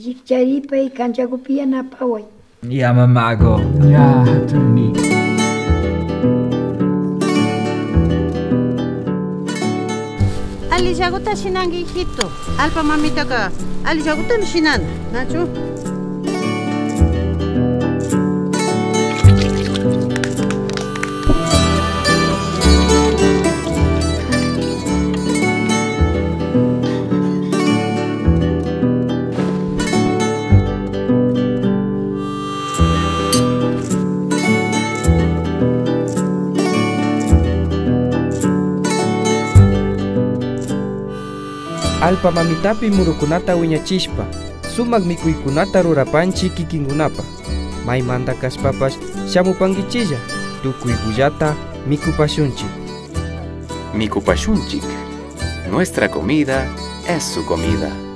Yikcharipay kanchakupi yanapaway. Ya mamago. Ya hatuni. Alillaguta shinanki hijito. Alpa mamitaka alillaguta shinan. Nachu? Alpa mamitapi murukunata wiñachishpa, sumak mikuykunata rurapanchi kikinkunapa. Maymanta kaspapas shamupankichilla, tukuykullata mikupashunchik. Mikupashunchik. Nuestra comida es su comida.